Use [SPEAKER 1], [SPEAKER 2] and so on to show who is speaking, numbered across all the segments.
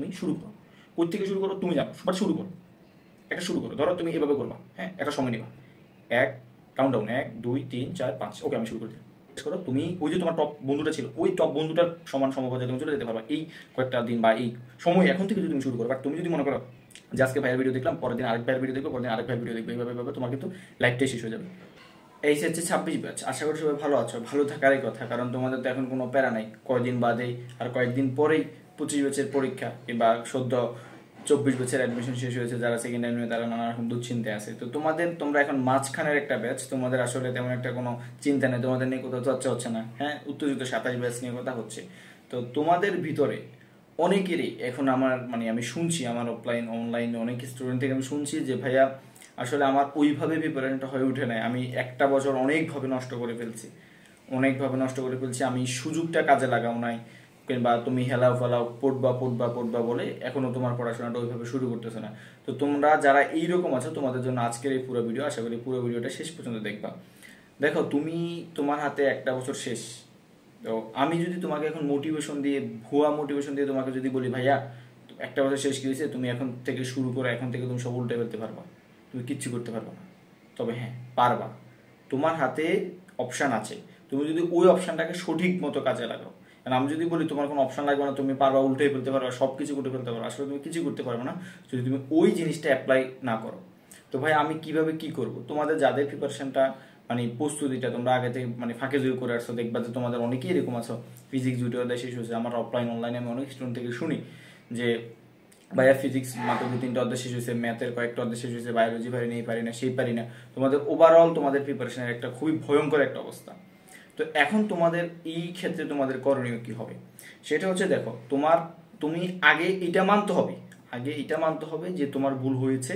[SPEAKER 1] তুমি শুরু করো। কোথা থেকে শুরু করো তুমি জানো, বাট শুরু করো, একটা শুরু করো। ধরো তুমি এভাবে করবা, হ্যাঁ, একটা সময় নিবা। এক, কাউন্টডাউন, 1 2 3 4 5, ওকে আমি শুরু করছি। করো তুমি ওই যে তোমার টপ বন্ধুটা ছিল, ওই টপ বন্ধুটার সমান সমপর্যায়ে তুমি চলে যেতে পারবা এই কয়েকটা দিন বা এই সময় এখন থেকে যদি তুমি শুরু করো। বাট তুমি যদি মনে করো যে আজকে ভাইয়ের ভিডিও দেখলাম, পরের দিন আরেক ভাইয়ের ভিডিও দেখবো, পরের দিন আরেক ভাইয়ের ভিডিও দেখবো, এইভাবে তোমার কিন্তু লাইফটাই শেষ হয়ে যাবে। এই হচ্ছে 26 ব্যাচ। আশা করি সবাই ভালো আছো, ভালো থাকারই কথা, কারণ তোমাদের তো এখন কোনো প্যারা নাই। কয়েকদিন বাদেই আর কয়েকদিন পরেই 25 ব্যাচের পরীক্ষা, কিংবা সদ্য 24 ব্যাচের অ্যাডমিশন শেষ হয়েছে। যারা সেকেন্ড টাইম নিয়ে তারা নানা রকম দুশ্চিন্তায় আছে। তো তোমরা এখন মাঝখানের একটা ব্যাচ, তোমাদের আসলে তেমন একটা কোনো চিন্তা নেই, তোমাদের নিয়ে কোথাও চর্চা হচ্ছে না। হ্যাঁ, উত্তেজিত 27 ব্যাচ নিয়ে কথা হচ্ছে। তো তোমাদের ভিতরে অনেকেরই এখন আমি শুনছি, আমার অফলাইন অনলাইনে অনেক স্টুডেন্ট থেকে আমি শুনছি যে ভাইয়া আসলে আমার ওইভাবে প্রিপারেশনটা হয়ে ওঠে নাই। আমি একটা বছর অনেকভাবে নষ্ট করে ফেলছি, আমি সুযোগটা কাজে লাগাও নাই, কিংবা তুমি হেলাও ফেলাও পড়বা বলে এখনো তোমার পড়াশোনাটা ওইভাবে শুরু করতেছে না। তো তোমরা যারা এইরকম আছো, তোমাদের জন্য আজকের এই পুরো ভিডিও। আশা করি পুরো ভিডিওটা শেষ পর্যন্ত দেখবা। দেখো, তোমার হাতে একটা বছর শেষ। তো আমি যদি তোমাকে এখন মোটিভেশন দিয়ে, ভুয়া মোটিভেশন দিয়ে তোমাকে যদি বলি ভাইয়া একটা বছর শেষ কি হয়েছে, তুমি এখন থেকে শুরু করো, এখন থেকে তুমি সব উল্টে ফেলতে পারবা, তুমি কিচ্ছু করতে পারবা না। তবে হ্যাঁ, পারবা। তোমার হাতে অপশান আছে, তুমি যদি ওই অপশানটাকে সঠিক মতো কাজে লাগাও। কারণ আমি যদি বলি তোমার কোনো অপশান লাগবে না, তুমি পারবা, উল্টে ফেলতে পারবা, সব কিছু করতে ফেলতে পারো, আসলে তুমি কিছু করতে পারবে না যদি তুমি ওই জিনিসটা অ্যাপ্লাই না করো। তো ভাই আমি কিভাবে কি করব? তোমাদের যাদের প্রিপারেশনটা প্রস্তুতিটা তোমরা আগে থেকে ফাঁকে জুড়ে করে আসছো, দেখবা যে তোমাদের অনেকেই এরকম আছো। ফিজিক্স দুটো অধ্যায় শেষ হয়েছে, আমার অফলাইন অনলাইনে আমি অনেক স্টুডেন্ট থেকে শুনি যে ভাইয়া ফিজিক্স মাত্র 2-3টা অধ্যায় শেষ হয়েছে, ম্যাথের কয়েকটা অধ্যায় শেষ হয়েছে, বায়োলজি পারি না, এই পারি না, সেই পারি না। তোমাদের ওভারঅল তোমাদের প্রিপারেশনের একটা খুবই ভয়ঙ্কর একটা অবস্থা। তো এখন তোমাদের এই ক্ষেত্রে তোমাদের করণীয় কি হবে? সেটা হচ্ছে, দেখো, তুমি আগে এটা মানতে হবে যে তোমার ভুল হয়েছে,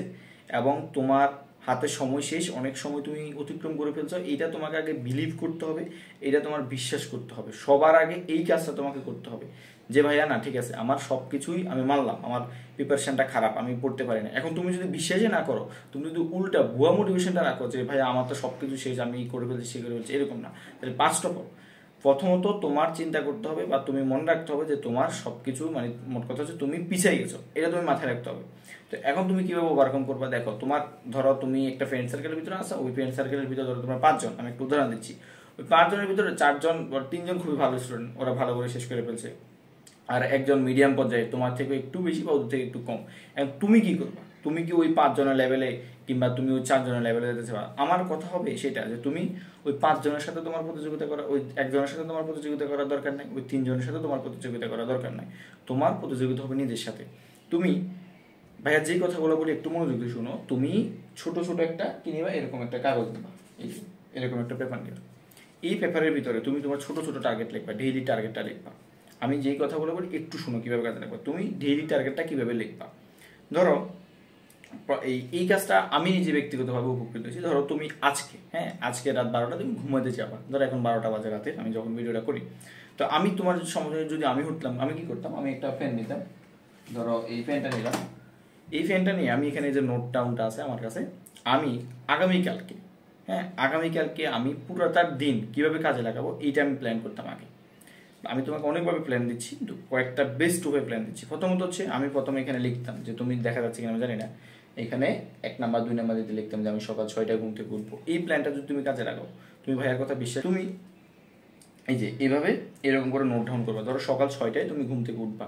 [SPEAKER 1] এবং তোমার হাতে সময় শেষ, অনেক সময় তুমি অতিক্রম করে ফেলছো। এইটা তোমাকে আগে বিলিভ করতে হবে, এটা তোমার বিশ্বাস করতে হবে। সবার আগে এই কাজটা তোমাকে করতে হবে যে ভাইয়া না, ঠিক আছে, আমার সব কিছুই আমি মানলাম, আমার প্রিপারেশনটা খারাপ, আমি পড়তে পারি না। এখন তুমি যদি বিশ্বাসই না করো, তুমি যদি উল্টা ভুয়া মোটিভেশনটা রাখো যে ভাইয়া আমার তো সব কিছু শেষ, আমি করে ফেলছি, সে করে ফেলছি, এরকম না। তাহলে ফার্স্ট অফ অল, প্রথমত তোমার চিন্তা করতে হবে বা তুমি মনে রাখতে হবে যে তোমার সবকিছু মোট কথা হচ্ছে তুমি পিছিয়ে গেছো, এটা তুমি মাথায় রাখতে হবে। তো এখন তুমি কিভাবে ওভারকাম করবা? দেখো, ধরো তুমি একটা ফ্রেন্ড সার্কেলের ভিতরে আসো, ওই ফ্রেন্ড সার্কেলের ভিতরে ধরো তোমার 5 জন, আমি একটু উদাহরণ দিচ্ছি। ওই 5 জনের ভিতরে 4 জন বা 3 জন খুবই ভালো স্টুডেন্ট, ওরা ভালো করে শেষ করে ফেলছে, আর একজন মিডিয়াম পর্যায়ে, তোমার থেকে একটু বেশি বা ওদের থেকে একটু কম। এখন তুমি কি করবা? তুমি কি ওই 5 জনের লেভেলে, কিংবা তুমি ওই 4 জনের লেভেলে যেতে চাবা? আমার কথা হবে সেটা যে তুমি ওই 5 জনের সাথে তোমার প্রতিযোগিতা করা, ওই একজনের সাথে তোমার প্রতিযোগিতা করার দরকার নাই, ওই 3 জনের সাথে তোমার প্রতিযোগিতা করার দরকার নাই। তোমার প্রতিযোগিতা হবে নিজের সাথে। তুমি, ভাইয়া যেই কথাগুলো বলি একটু মনোযোগ দিয়ে শুনো। তুমি ছোট ছোট একটা কি নিবা, এরকম একটা কাগজ নিবা, এরকম একটা পেপার নিবা। এই পেপারের ভিতরে তুমি তোমার ছোট ছোট টার্গেট লিখবা, ডেইলি টার্গেটটা লিখবা। আমি যেই কথাগুলো বলি একটু শুনো কিভাবে কাজে লাগবে। তুমি ডেইলি টার্গেটটা কিভাবে লিখবা? ধরো, এই কাজটা আমি নিজে ব্যক্তিগতভাবে উপকৃত হয়েছি। ধরো তুমি আজকে রাত 12টা তুমি ঘুমাতে যাবা। ধরো এখন 12টা বাজে রাতে, আমি যখন ভিডিওটা করি। তো আমি তোমার সময় যদি আমি উঠলাম, আমি কি করতাম? আমি একটা পেন নিতাম, ধরো এই পেনটা নিলাম। এই পেনটা নিয়ে আমি এখানে যে নোট ডাউনটা আছে আমার কাছে, আমি আগামীকালকে আমি পুরোটা দিন কিভাবে কাজে লাগাবো এইটা আমি প্ল্যান করতাম আগে। আমি তোমাকে অনেকভাবে প্ল্যান দিচ্ছি, কিন্তু কয়েকটা বেস্ট ওয়ে প্ল্যান দিচ্ছি। প্রথমত হচ্ছে, আমি প্রথমে এখানে লিখতাম যে, তুমি দেখা যাচ্ছে কিনা আমি জানি না, এখানে 1 নাম্বার 2 নাম্বার দিতে লিখতাম যে আমি সকাল 6টায় ঘুম থেকে উঠবো। এই প্ল্যানটা যদি তুমি কাজে লাগাও, তুমি ভাইয়ার কথা বিশ্বাস, তুমি এই যে এইভাবে এরকম করে নোট ডাউন করবা। ধরো সকাল 6টায় তুমি ঘুম থেকে উঠবা,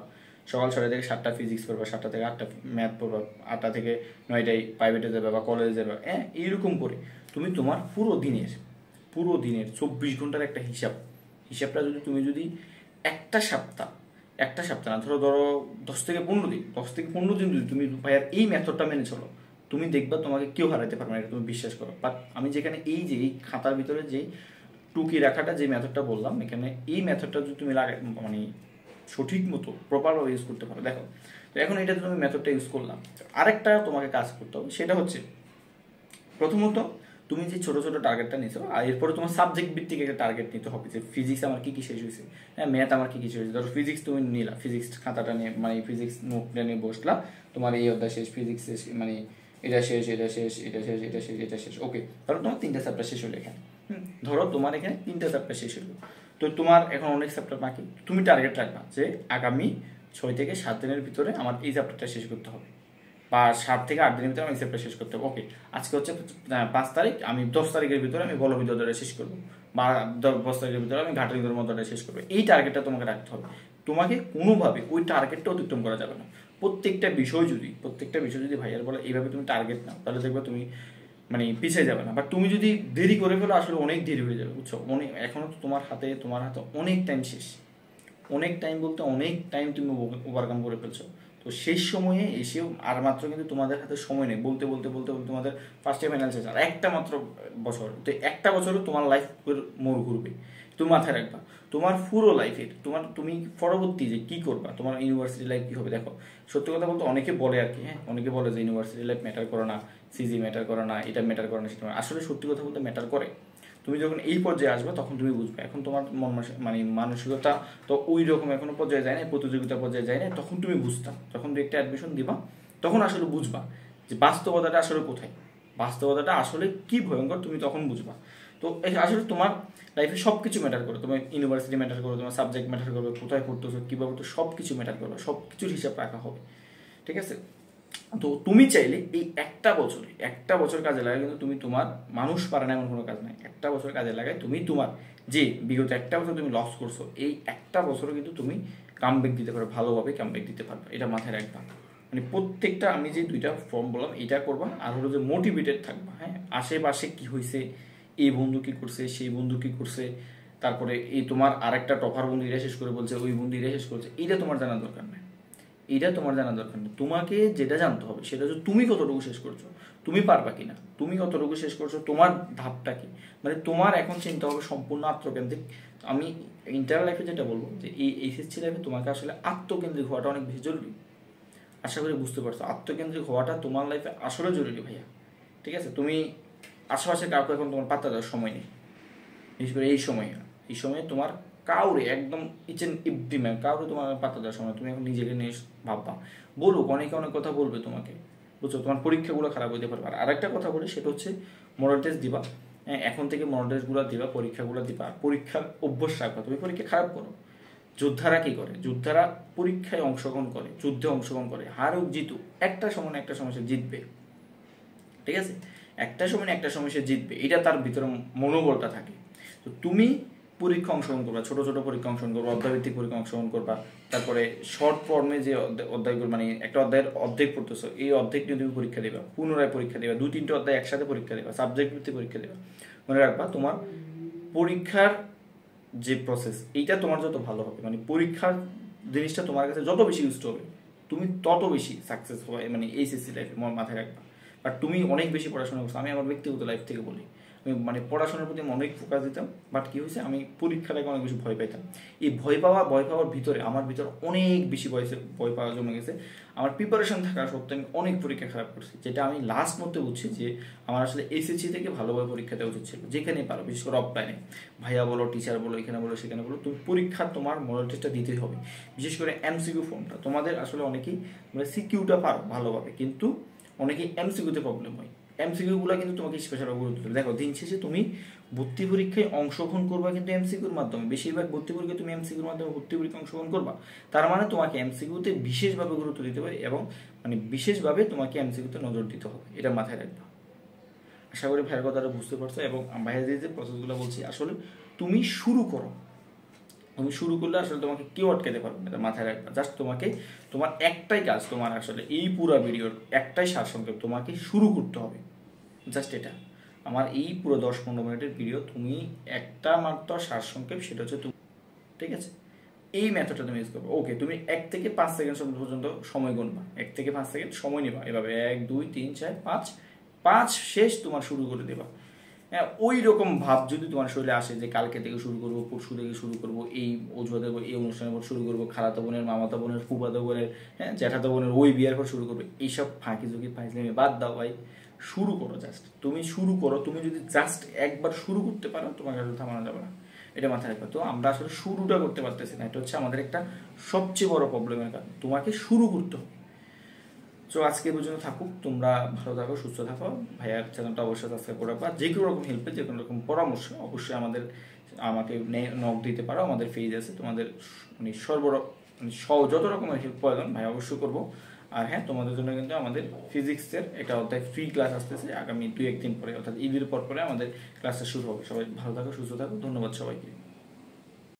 [SPEAKER 1] সকাল 6টা থেকে 7টা ফিজিক্স পড়বা, 7টা থেকে 8টা ম্যাথ পড়বা, 8টা থেকে 9টায় প্রাইভেটে যাবে বা কলেজে যাবে। হ্যাঁ, এইরকম করে তুমি তোমার পুরো দিনের 24 ঘন্টার একটা হিসাবটা তুমি একটা সপ্তাহ না, ধরো 10 থেকে 15 দিন যদি তুমি ভাইয়ার এই মেথডটা মেনে চলো, তুমি দেখবা তোমাকে কেউ হারাতে পারবে না, এটা তুমি বিশ্বাস করো। বাট আমি যেখানে এই খাতার ভিতরে যে টুকি রাখাটা যে মেথডটা বললাম, এখানে এই মেথডটা যদি তুমি সঠিক মতো প্রপারভাবে ইউজ করতে পারো। দেখো, তো এখন এটাতে তুমি মেথডটা ইউজ করলাম। আরেকটা তোমাকে কাজ করতে হবে, সেটা হচ্ছে, প্রথমত তুমি যে ছোট ছোট টার্গেটটা নিছো, আর এরপরে তোমার সাবজেক্ট ভিত্তিক একটা টার্গেট নিতে হবে যে ফিজিক্স আমার কি কি শেষ হয়েছে, হ্যাঁ, ম্যাথ আমার কি কি শেষ হয়েছে। ধরো ফিজিক্স তুমি নিলা, ফিজিক্স খাতাটা নিয়ে ফিজিক্স নোটটা নিয়ে বসলা, তোমার এই অধ্যায় শেষ, ফিজিক্স শেষ, এটা শেষ, এটা শেষ, এটা শেষ, এটা শেষ, এটা শেষ, ওকে। ধরো তোমার 3টা চ্যাপ্টার শেষ হলো এখানে। ধরো তোমার এখানে 3টা চ্যাপ্টার শেষ হলো। তো তোমার এখন অনেক চ্যাপ্টার বাকি, তুমি টার্গেট রাখবা যে আগামী 6 থেকে 7 দিনের ভিতরে আমার এই চ্যাপ্টারটা শেষ করতে হবে, বা 7 থেকে 8 দিনের ভিতরে আমি এই চ্যাপ্টার শেষ করতে হবে। ওকে, আজকে হচ্ছে 5 তারিখ, আমি 10 তারিখের ভিতরে আমি বলবিদ্য অধ্যায়টা শেষ করবো, বা 10 তারিখের ভিতরে আমি ঘাটালি ধর্ম অধ্যায়টা শেষ করবো। এই টার্গেটটা তোমাকে রাখতে হবে। তোমাকে কোনোভাবে ওই টার্গেটটা অতিক্রম করা যাবে না। প্রত্যেকটা বিষয় যদি ভাইয়ার বলে এইভাবে তুমি টার্গেট নাও, তাহলে দেখবে তুমি মানে পিছিয়ে যাবে না। বাট তুমি যদি দেরি করে ফেলো, আসলে অনেক দেরি হয়ে যাবে, বুঝছো? এখনো তো তোমার হাতে অনেক টাইম শেষ, অনেক টাইম বলতে অনেক টাইম তুমি ওভারকাম করে ফেলছো। তো সেই সময়ে এসেও আর মাত্র কিন্তু তোমাদের হাতে সময় নেই, বলতে বলতে বলতে বলতে তোমাদের ফার্স্ট ইয়ার ফাইনাল শেষ, আর একটা মাত্র বছর। তো একটা বছরও তোমার লাইফ মোড় ঘুরবে। তুমি মাথায় রাখবা তোমার পুরো লাইফের তুমি পরবর্তী যে কি করবা, তোমার ইউনিভার্সিটি লাইফ কি হবে। দেখো, সত্যি কথা বলতে অনেকে বলে আর কি, হ্যাঁ, অনেকে বলে যে ইউনিভার্সিটি লাইফ ম্যাটার করে না, সিজি ম্যাটার করে না, এটা ম্যাটার করে না, সেটা আসলে সত্যি কথা বলতে ম্যাটার করে। তুমি যখন এই পর্যায়ে আসবে তখন তুমি বুঝবে। এখন তোমার মানে মানসিকতা তো ওই রকম এখনো পর্যায়ে যায় না, প্রতিযোগিতা পর্যায়ে যায় না। তখন তুমি বুঝতাম, যখন তুমি একটা অ্যাডমিশন দিবা তখন আসলে বুঝবা যে বাস্তবতাটা আসলে কোথায়, বাস্তবতাটা আসলে কি ভয়ঙ্কর, তুমি তখন বুঝবা। তো আসলে তোমার লাইফে সব কিছু ম্যাটার করে, তোমার ইউনিভার্সিটি ম্যাটার করবে, তোমার সাবজেক্ট ম্যাটার করবে, কোথায় পড়তেছো, কীভাবে পড়তো, সব কিছু ম্যাটার করবে, সব কিছুর হিসাব রাখা হবে, ঠিক আছে? তো তুমি চাইলে এই একটা বছর কাজে লাগায়, কিন্তু তুমি তোমার মানুষ পারে না এমন কোনো কাজ নাই। একটা বছর কাজে লাগায় তুমি তোমার যে বিগত একটা বছর তুমি লস করছো, এই একটা বছরও কিন্তু তুমি কামব্যাক দিতে পারো, ভালোভাবে কামব্যাক দিতে পারবে, এটা মাথায় রাখবা। মানে প্রত্যেকটা আমি যে 2টা ফর্ম বললাম এটা করবা, আর হলো যে মোটিভেটেড থাকবা। হ্যাঁ, আশেপাশে কি হয়েছে, এই বন্ধু কি করছে, সেই বন্ধু কি করছে, তারপরে এই তোমার আরেকটা টপার বন্ধু এটা শেষ করে বলছে, ওই বন্ধু এটা শেষ করছে, এইটা তোমার জানার দরকার নেই। তোমাকে যেটা জানতে হবে সেটা হচ্ছে তুমি কতটুকু শেষ করছো, তুমি পারবা কিনা, তুমি কতটুকু শেষ করছো, তোমার ধাপটা কি। মানে তোমার এখন চিন্তা হবে সম্পূর্ণ আত্মকেন্দ্রিক। আমি ইন্টার লাইফে যেটা বলবো যে এই এইচএসসি লাইফে তোমাকে আসলে আত্মকেন্দ্রিক হওয়াটা অনেক বেশি জরুরি। আশা করি বুঝতে পারছো, আত্মকেন্দ্রিক হওয়াটা তোমার লাইফে আসলে জরুরি ভাইয়া, ঠিক আছে? তুমি আশেপাশে কাউকে এখন তোমার পাত্তা দেওয়ার সময় নেই, বিশেষ করে এই সময়ে তোমার কাউরে একদম ইভরিম্যান কাউরে তোমার পাত্তা দেওয়ার সময়, তুমি এখন নিজেকে নিয়ে ভাববা। বলুক, অনেকে অনেক কথা বলবে তোমাকে, বুঝছো? তোমার পরীক্ষাগুলো খারাপ হইতে পারবে। আর আরেকটা কথা বলি, সেটা হচ্ছে মডেল টেস্ট দিবা। এখন থেকে মডেল টেস্টগুলো দিবা, পরীক্ষাগুলো দিবা, আর পরীক্ষার অভ্যাস রাখবা। তুমি পরীক্ষা খারাপ করো, যোদ্ধারা কি করে, যোদ্ধারা পরীক্ষায় অংশগ্রহণ করে, যুদ্ধে অংশগ্রহণ করে, হারুক জিতুক একটা সময় না একটা সময় সে জিতবে, ঠিক আছে? একটা সময় না একটা সময় সে জিতবে, এটা তার ভিতরে মনোবলটা থাকে। তো তুমি পরীক্ষা অংশগ্রহণ করবা, ছোট ছোট পরীক্ষা অংশগ্রহণ করবা, অধ্যায়ভিত্তিক পরীক্ষা অংশগ্রহণ করবা, তারপরে শর্ট ফর্মে যে অধ্যায়গুলো, মানে একটা অধ্যায়ের অর্ধেক পড়তেছো, এই অর্ধেক নিয়ে তুমি পরীক্ষা দেবা, পুনরায় পরীক্ষা দেবা, 2-3টে অধ্যায় একসাথে পরীক্ষা দেবা, সাবজেক্ট ভিত্তিক পরীক্ষা দেবা। মনে রাখবা তোমার পরীক্ষার যে প্রসেস, এইটা তোমার যত ভালো হবে, মানে পরীক্ষার জিনিসটা তোমার কাছে যত বেশি ইউজড হবে, তুমি তত বেশি সাকসেস হবে, মানে এইচএসসি লাইফে মাথায় রাখবা। বাট তুমি অনেক বেশি পড়াশোনা করছো, আমি আমার ব্যক্তিগত লাইফ থেকে বলি, আমি মানে পড়াশোনার প্রতি আমি অনেক ফোকাস দিতাম। বাট কী হয়েছে, আমি পরীক্ষাটাকে অনেক বেশি ভয় পাইতাম। এই ভয় পাওয়ার ভিতরে আমার ভিতরে অনেক বেশি ভয় পাওয়া জমে গেছে। আমার প্রিপারেশন থাকা সত্ত্বেও আমি অনেক পরীক্ষা খারাপ করছি, যেটা আমি লাস্ট মধ্যে বুঝছি যে আমার আসলে এসএসসি থেকে ভালোভাবে পরীক্ষা দেওয়া উচিত ছিল। যেখানে পারো, বিশেষ করে অফলাইনে, ভাইয়া বলো, টিচার বলো, এখানে বলো, সেখানে বলো, তুমি পরীক্ষা তোমার মডেল টেস্টটা দিতেই হবে। বিশেষ করে এমসিকিউ ফর্মটা তোমাদের আসলে অনেকেই মানে সিকিউটা পারো ভালোভাবে, কিন্তু অনেকেই এমসিকিউতে প্রবলেম হয়। এমসিকিউগুলো কিন্তু তোমাকে স্পেশাল গুরুত্ব দেবে। দেখো, দিন শেষে তুমি ভর্তি পরীক্ষায় অংশগ্রহণ করবা কিন্তু এমসিকিউর মাধ্যমে, বেশিরভাগ ভর্তি পরীক্ষায় তুমি এমসিকিউর মাধ্যমে ভর্তি পরীক্ষায় অংশগ্রহণ করবা। তার মানে তোমাকে এমসিকিউতে বিশেষভাবে গুরুত্ব দিতে হবে, এবং মানে বিশেষভাবে তোমাকে এমসিকিউতে নজর দিতে হবে, এটা মাথায় রাখবা। আশা করি ভাইয়ের কথাটা বুঝতে পারছো। এবং ভাইয়ের যে প্রসেসগুলো বলছি, আসলে তুমি শুরু করো, তুমি শুরু করলে আসলে তোমাকে কেউ আটকাতে পারবে না, এটা মাথায় রাখবা। জাস্ট তোমার একটাই কাজ, তোমার আসলে এই পুরো ভিডিওর একটাই সারসংক্ষেপ, তোমাকে শুরু করতে হবে, জাস্ট এটা। আমার এই পুরো 10-15 মিনিটের ভিডিও, তুমি একটা মাত্র সারসংক্ষেপ, সেটা হচ্ছে তুমি, ঠিক আছে? এই মেথডটা তুমি ইউজ করবে। ওকে, তুমি 1 থেকে 5 সেকেন্ড পর্যন্ত সময় গুনবা, 1 থেকে 5 সেকেন্ড সময় নেবা, এভাবে 1 2 3 4 5 শেষ তোমার শুরু করে দেবা। হ্যাঁ, ওই রকম ভাব যদি তোমার শরীরে আসে যে কালকে থেকে শুরু করবো, পরশু থেকে শুরু করবো, এই অজুহাতের এই অনুষ্ঠানের পর শুরু করবো, খালাতো বোনের, মামাতো বোনের, ফুফাতো বোনের, হ্যাঁ, জ্যাঠাতো বোনের ওই বিয়ের পর শুরু করবে, এইসব ফাঁকি ঝুঁকি ফাইজলামি বাদ দাও ভাই, শুরু করো। জাস্ট তুমি শুরু করো। তুমি যদি জাস্ট একবার শুরু করতে পারো, তোমাকে আসলে থামানো যাবে না, এটা মাথায় রাখবে। তো আমরা আসলে শুরুটা করতে পারতেছি না, এটা হচ্ছে আমাদের একটা সবচেয়ে বড় প্রবলেমের কারণ। তোমাকে শুরু করতে হবে। তো আজকে পর্যন্ত থাকুক, তোমরা ভালো থাকো, সুস্থ থাকো। ভাইয়ার চ্যানেলটা অবশ্যই সাবস্ক্রাইব করে রাখবা। যে কোনো রকম হেল্পে, যে কোনো রকম পরামর্শ অবশ্যই আমাকে নক দিতে পারো। আমাদের পেজ আছে, তোমাদের মানে যত রকমের হেল্প প্রয়োজন ভাই অবশ্যই করবো। আর হ্যাঁ, তোমাদের জন্য কিন্তু আমাদের ফিজিক্সের একটা অধ্যায় ফ্রি ক্লাস আসতেছে আগামী 2-1 দিন পরে, অর্থাৎ ঈদের পর পরে আমাদের ক্লাসটা শুরু হবে। সবাই ভালো থাকো, সুস্থ থাকো, ধন্যবাদ সবাইকে।